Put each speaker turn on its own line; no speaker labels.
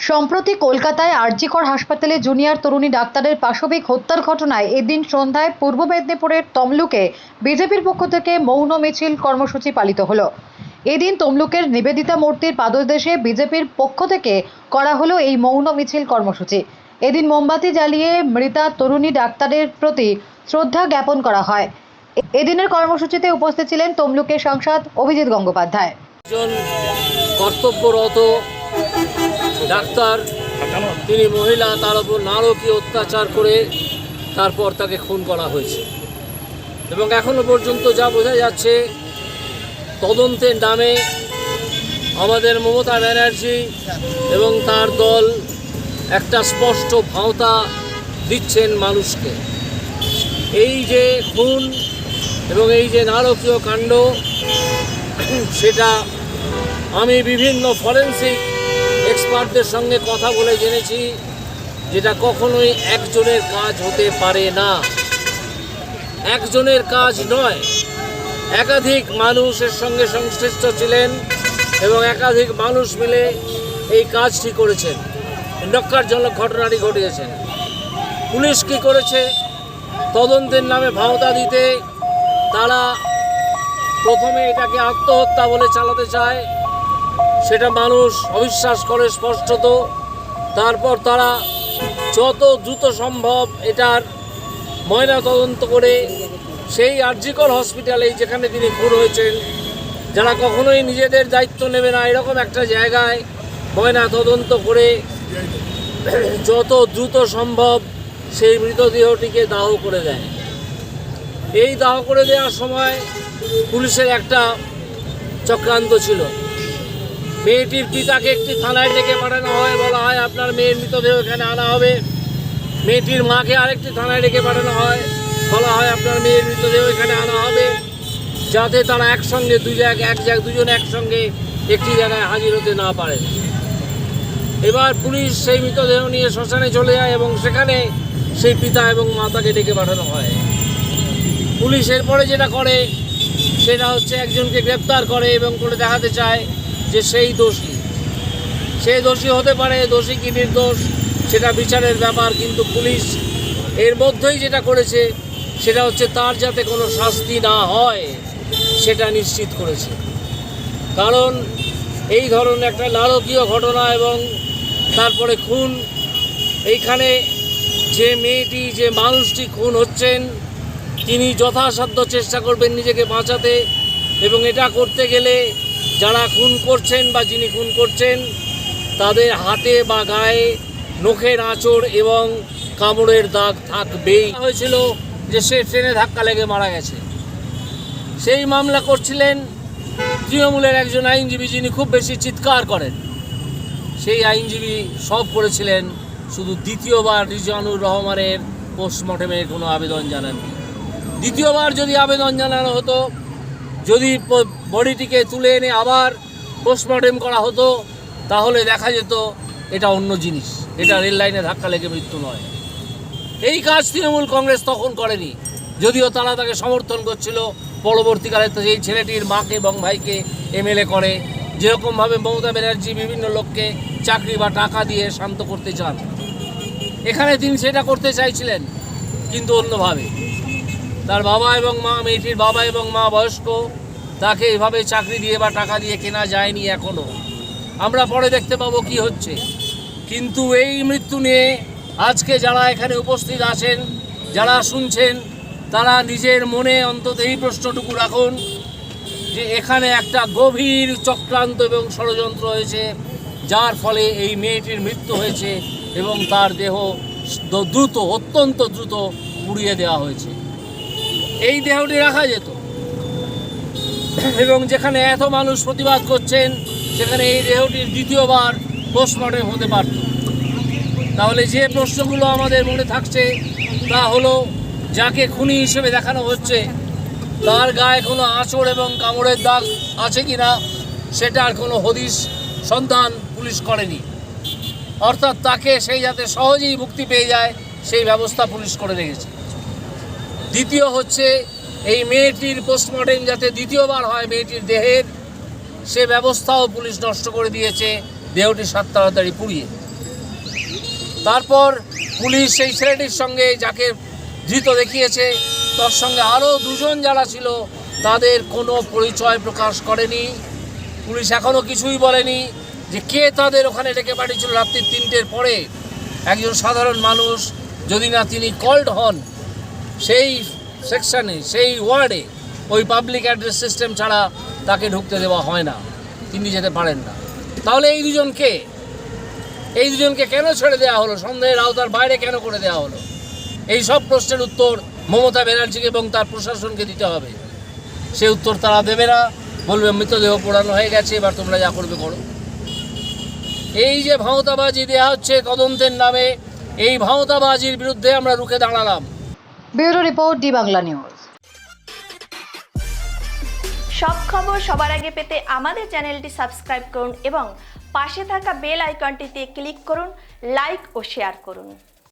সম্প্রতি কলকাতায় আরজিকর হাসপাতালে জুনিয়র তরুণী ডাক্তারের পাশবিক হত্যার ঘটনায় এদিন সন্ধ্যায় পূর্ব মেদিনীপুরের তমলুকে বিজেপির পক্ষ থেকে মৌন মিছিল কর্মসূচি পালিত হলো। এদিন তমলুকের নিবেদিতা মূর্তির পাদদেশে বিজেপির পক্ষ থেকে করা হলো এই মৌন মিছিল কর্মসূচি। এদিন মোমবাতি জ্বালিয়ে মৃতা তরুণী ডাক্তারের প্রতি শ্রদ্ধা জ্ঞাপন করা হয়। এদিনের কর্মসূচিতে উপস্থিত ছিলেন তমলুকের সাংসদ অভিজিৎ গঙ্গোপাধ্যায়।
কর্তব্যরত ডাক্তার তিনি মহিলা, তার উপর নারকীয় অত্যাচার করে তারপর তাকে খুন করা হয়েছে এবং এখনো পর্যন্ত যা বোঝা যাচ্ছে তদন্তের নামে আমাদের মমতা ব্যানার্জি এবং তার দল একটা স্পষ্ট ভাঁওতা দিচ্ছেন মানুষকে। এই যে খুন এবং এই যে নারকীয় কাণ্ড, সেটা আমি বিভিন্ন ফরেন্সিক এক্সপার্টদের সঙ্গে কথা বলে জেনেছি যেটা কখনোই একজনের কাজ হতে পারে না। একজনের কাজ নয়, একাধিক মানুষের সঙ্গে সংশ্লিষ্ট ছিলেন এবং একাধিক মানুষ মিলে এই কাজটি করেছেন। ন্যক্কারজনক ঘটনাটি ঘটিয়েছেন। পুলিশ কী করেছে? তদন্তের নামে ভাঁওতা দিতে তারা প্রথমে এটাকে আত্মহত্যা বলে চালাতে চায়, সেটা মানুষ অবিশ্বাস করে স্পষ্টত। তারপর তারা যত দ্রুত সম্ভব এটার ময়না তদন্ত করে সেই আরজিকর হসপিটালে যেখানে তিনি খুন হয়েছেন, যারা কখনোই নিজেদের দায়িত্ব নেবে না এরকম একটা জায়গায় ময়না তদন্ত করে যত দ্রুত সম্ভব সেই মৃতদেহটিকে দাহ করে দেয়। এই দাহ করে দেওয়ার সময় পুলিশের একটা চক্রান্ত ছিল। মেয়েটির পিতাকে একটি থানায় ডেকে পাঠানো হয়, বলা হয় আপনার মেয়ের মৃতদেহ এখানে আনা হবে। মেয়েটির মাকে আরেকটি থানায় ডেকে পাঠানো হয়, বলা হয় আপনার মেয়ের মৃতদেহ এখানে আনা হবে, যাতে তারা একসঙ্গে দুজনে একসঙ্গে একটি জায়গায় হাজির হতে না পারে। এবার পুলিশ সেই মৃতদেহ নিয়ে শ্মশানে চলে যায় এবং সেখানে সেই পিতা এবং মাতাকে ডেকে পাঠানো হয়। পুলিশ এরপরে যেটা করে সেটা হচ্ছে একজনকে গ্রেপ্তার করে এবং করে দেখাতে চায় যে সেই দোষী। সে দোষী হতে পারে, দোষী কি নির্দোষ সেটা বিচারের ব্যাপার, কিন্তু পুলিশ এর মধ্যেই যেটা করেছে সেটা হচ্ছে তার যাতে কোনো শাস্তি না হয় সেটা নিশ্চিত করেছে। কারণ এই ধরনের একটা নারকীয় ঘটনা এবং তারপরে খুন, এইখানে যে মেয়েটি, যে মানুষটি খুন হচ্ছেন, তিনি যথাসাধ্য চেষ্টা করবেন নিজেকে বাঁচাতে এবং এটা করতে গেলে যারা খুন করছেন বা যিনি খুন করছেন তাদের হাতে বা গায়ে নখের আঁচড় এবং কামড়ের দাগ থাকবেই। হয়েছিল যে সে ট্রেনে ধাক্কা লেগে মারা গেছে। সেই মামলা করছিলেন তৃণমূলের একজন আইনজীবী, যিনি খুব বেশি চিৎকার করেন। সেই আইনজীবী সব করেছিলেন, শুধু দ্বিতীয়বার রিজওয়ানুর রহমানের পোস্টমর্টেমের কোনো আবেদন জানাননি। দ্বিতীয়বার যদি আবেদন জানানো হতো, যদি বডিটিকে তুলে এনে আবার পোস্টমর্টেম করা হতো, তাহলে দেখা যেত এটা অন্য জিনিস, এটা রেল লাইনে ধাক্কা লেগে মৃত্যু নয়। এই কাজ তৃণমূল কংগ্রেস তখন করেনি, যদিও তারা তাকে সমর্থন করছিল। পরবর্তীকালে তো এই ছেলেটির মাকে এবং ভাইকে এমএলএ করে, যেরকমভাবে মমতা ব্যানার্জি বিভিন্ন লোককে চাকরি বা টাকা দিয়ে শান্ত করতে চান, এখানে তিনি সেটা করতে চাইছিলেন কিন্তু অন্যভাবে। তার বাবা এবং মা, মেয়েটির বাবা এবং মা বয়স্ক, তাকে এভাবে চাকরি দিয়ে বা টাকা দিয়ে কেনা যায়নি এখনও। আমরা পরে দেখতে পাবো কি হচ্ছে। কিন্তু এই মৃত্যু নিয়ে আজকে যারা এখানে উপস্থিত আছেন, যারা শুনছেন, তারা নিজের মনে অন্তত এই প্রশ্নটুকু রাখুন যে এখানে একটা গভীর চক্রান্ত এবং ষড়যন্ত্র হয়েছে, যার ফলে এই মেয়েটির মৃত্যু হয়েছে এবং তার দেহ দ্রুত, অত্যন্ত দ্রুত পুড়িয়ে দেওয়া হয়েছে। এই দেহটি রাখা যেত এবং যেখানে এত মানুষ প্রতিবাদ করছেন সেখানে এই দেহটির দ্বিতীয়বার পোস্টমর্টেম হতে পারত। তাহলে যে প্রশ্নগুলো আমাদের মনে থাকছে তা হলো, যাকে খুনি হিসেবে দেখানো হচ্ছে তার গায়ে কোনো আঁচড় এবং কামড়ের দাগ আছে কি না সেটার কোনো হদিশ সন্ধান পুলিশ করেনি। অর্থাৎ তাকে সেই যাতে সহজেই মুক্তি পেয়ে যায় সেই ব্যবস্থা পুলিশ করে রেখেছে। দ্বিতীয় হচ্ছে এই মেয়েটির পোস্টমর্টেম যাতে দ্বিতীয়বার হয় মেয়েটির দেহের, সে ব্যবস্থাও পুলিশ নষ্ট করে দিয়েছে দেহটি তাড়াতাড়ি পুড়িয়ে। তারপর পুলিশ সেই ছেলেটির সঙ্গে যাকে ধৃত দেখিয়েছে তার সঙ্গে আরও দুজন যারা ছিল তাদের কোনো পরিচয় প্রকাশ করেনি। পুলিশ এখনও কিছুই বলেনি যে কে তাদের ওখানে ডেকে পাঠিয়েছিল রাত্রি 3টের পরে। একজন সাধারণ মানুষ যদি না তিনি কল্ড হন সেই সেকশনে, সেই ওয়ার্ডে ওই পাবলিক অ্যাড্রেস সিস্টেম ছাড়া তাকে ঢুকতে দেওয়া হয় না, তিনি যেতে পারেন না। তাহলে এই দুজনকে কেন ছেড়ে দেওয়া হলো, সন্দেহের আওতার বাইরে কেন করে দেওয়া হলো? এই সব প্রশ্নের উত্তর মমতা ব্যানার্জিকে এবং তার প্রশাসনকে দিতে হবে। সে উত্তর তারা দেবে না, বলবে মৃতদেহ পোড়ানো হয়ে গেছে, এবার তোমরা যা করবে করো। এই যে ভাঁওতাবাজি দেওয়া হচ্ছে তদন্তের নামে, এই ভাঁওতাবাজির বিরুদ্ধে আমরা রুখে দাঁড়ালাম।
Bureau report, D Bangla news.
সব খবর সবার আগে পেতে আমাদের চ্যানেলটি সাবস্ক্রাইব করুন এবং পাশে থাকা বেল আইকনটিতে ক্লিক করুন, লাইক ও শেয়ার করুন।